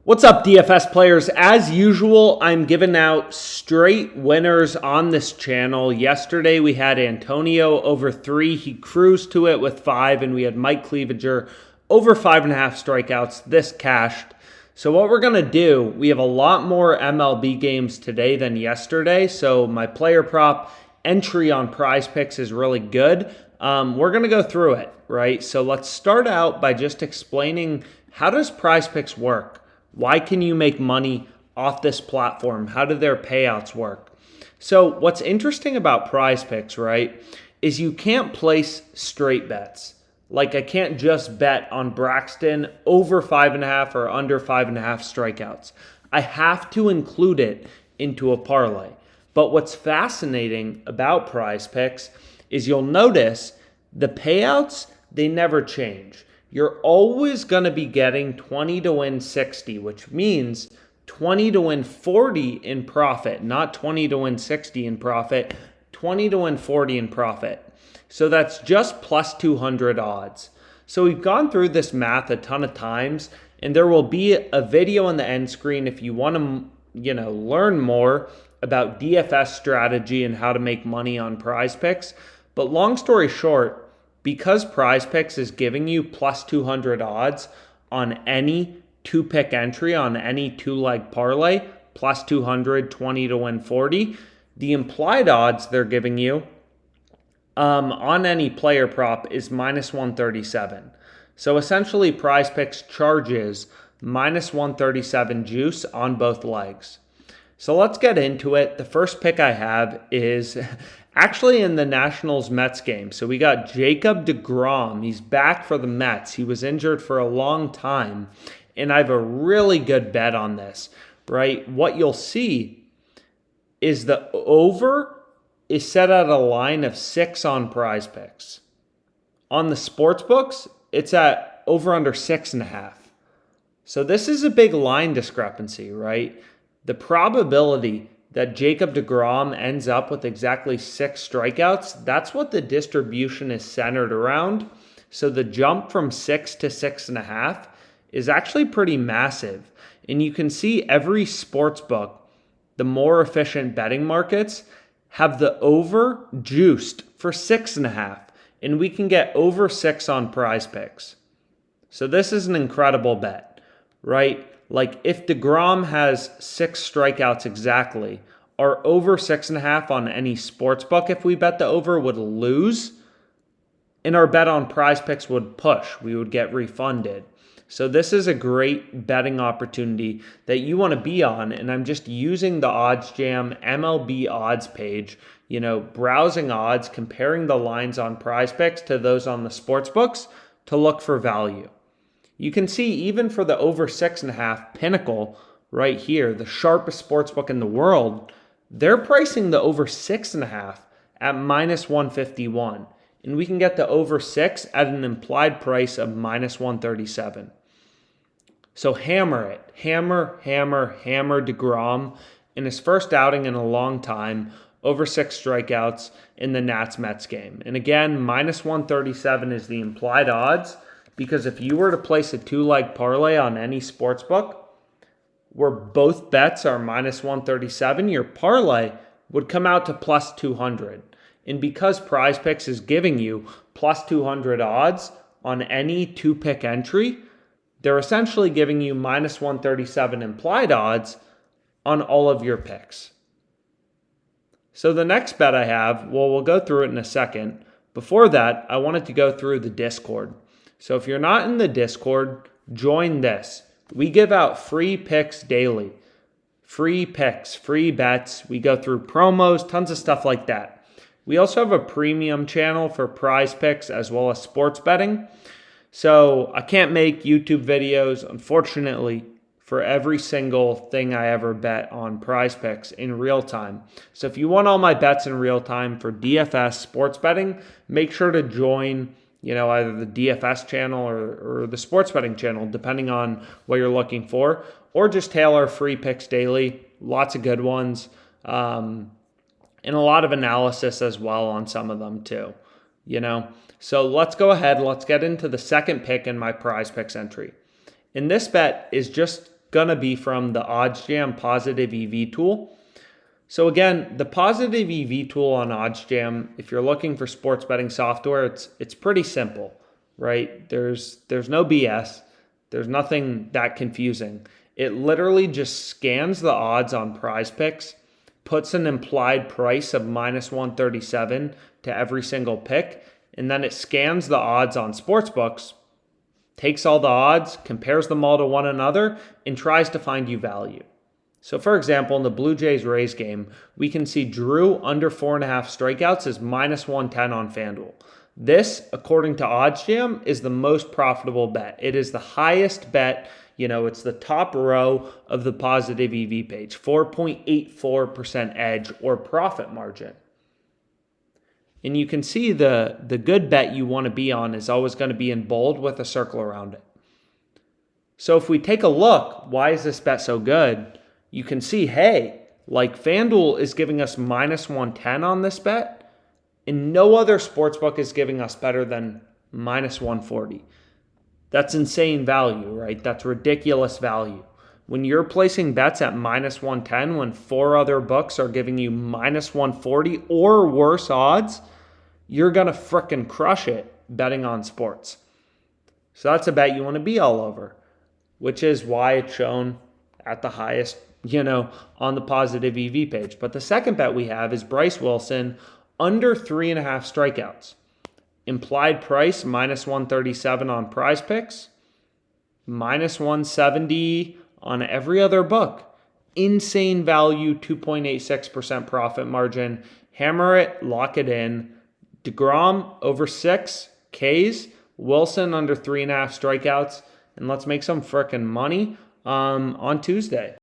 What's up, DFS players? As usual, I'm giving out straight winners on this channel. Yesterday, we had Antonio over 3. He cruised to it with 5, and we had Mike Cleavager over 5.5 strikeouts. This cashed. So what we're going to do, we have a lot more MLB games today than yesterday. So my player prop entry on PrizePicks is really good. We're going to go through it, right? So let's start out by just explaining, how does PrizePicks work? Why can you make money off this platform? How do their payouts work? So what's interesting about PrizePicks, right, is you can't place straight bets. Like, I can't just bet on Braxton over 5.5 or under 5.5 strikeouts. I have to include it into a parlay. But what's fascinating about PrizePicks is you'll notice the payouts, they never change. You're always going to be getting 20 to win 60, which means 20 to win 40 in profit, not 20 to win 60 in profit, 20 to win 40 in profit. So that's just plus 200 odds. So we've gone through this math a ton of times, and there will be a video on the end screen if you want to, learn more about DFS strategy and how to make money on PrizePicks. But long story short, because PrizePicks is giving you plus 200 odds on any two-pick entry on any two-leg parlay, plus 200, 20 to win 40, the implied odds they're giving you on any player prop is minus 137. So essentially, PrizePicks charges minus 137 juice on both legs. So let's get into it. The first pick I have is actually in the Nationals-Mets game. So we got Jacob DeGrom. He's back for the Mets. He was injured for a long time, and I have a really good bet on this, right? What you'll see is the over is set at a line of 6 on PrizePicks. On the sportsbooks, it's at over under 6.5. So this is a big line discrepancy, right? The probability that Jacob DeGrom ends up with exactly 6 strikeouts, that's what the distribution is centered around. So the jump from 6 to 6.5 is actually pretty massive. And you can see every sports book, the more efficient betting markets, have the over juiced for 6.5. And we can get over 6 on PrizePicks. So this is an incredible bet, right? Like, if DeGrom has 6 strikeouts exactly, our over 6.5 on any sports book, if we bet the over, would lose, and our bet on PrizePicks would push. We would get refunded. So this is a great betting opportunity that you want to be on, and I'm just using the OddsJam MLB odds page, browsing odds, comparing the lines on PrizePicks to those on the sports books to look for value. You can see even for the over 6.5 Pinnacle right here, the sharpest sportsbook in the world, they're pricing the over 6.5 at minus 151. And we can get the over 6 at an implied price of minus 137. So hammer it. Hammer DeGrom in his first outing in a long time, over 6 strikeouts in the Nats-Mets game. And again, minus 137 is the implied odds, because if you were to place a 2-leg parlay on any sports book where both bets are minus 137, your parlay would come out to plus 200. And because PrizePicks is giving you plus 200 odds on any 2-pick entry, they're essentially giving you minus 137 implied odds on all of your picks. So the next bet I have, we'll go through it in a second. Before that, I wanted to go through the Discord. So if you're not in the Discord, join this. We give out free picks daily. Free picks, free bets. We go through promos, tons of stuff like that. We also have a premium channel for PrizePicks as well as sports betting. So I can't make YouTube videos, unfortunately, for every single thing I ever bet on PrizePicks in real time. So if you want all my bets in real time for DFS sports betting, make sure to join either the DFS channel or the sports betting channel, depending on what you're looking for, or just tailor free picks daily. Lots of good ones, and a lot of analysis as well on some of them too, So let's go ahead. Let's get into the second pick in my PrizePicks entry. And this bet is just going to be from the OddsJam Positive EV tool. So again, the Positive EV tool on OddsJam, if you're looking for sports betting software, it's pretty simple, right? There's no BS. There's nothing that confusing. It literally just scans the odds on PrizePicks, puts an implied price of -137 to every single pick, and then it scans the odds on sportsbooks, takes all the odds, compares them all to one another, and tries to find you value. So for example, in the Blue Jays-Rays game, we can see Drew under 4.5 strikeouts is -110 on FanDuel. This, according to OddsJam, is the most profitable bet. It is the highest bet. It's the top row of the Positive EV page, 4.84% edge or profit margin. And you can see the good bet you want to be on is always going to be in bold with a circle around it. So if we take a look, why is this bet so good? You can see, hey, like FanDuel is giving us -110 on this bet, and no other sportsbook is giving us better than -140. That's insane value, right? That's ridiculous value. When you're placing bets at -110, when 4 other books are giving you -140 or worse odds, you're going to frickin' crush it betting on sports. So that's a bet you want to be all over, which is why it's shown at the highest, on the Positive EV page. But the second bet we have is Bryce Wilson under 3.5 strikeouts. Implied price -137 on PrizePicks, -170 on every other book. Insane value, 2.86% profit margin. Hammer it, lock it in. DeGrom over 6 Ks. Wilson under 3.5 strikeouts. And let's make some frickin' money on Tuesday.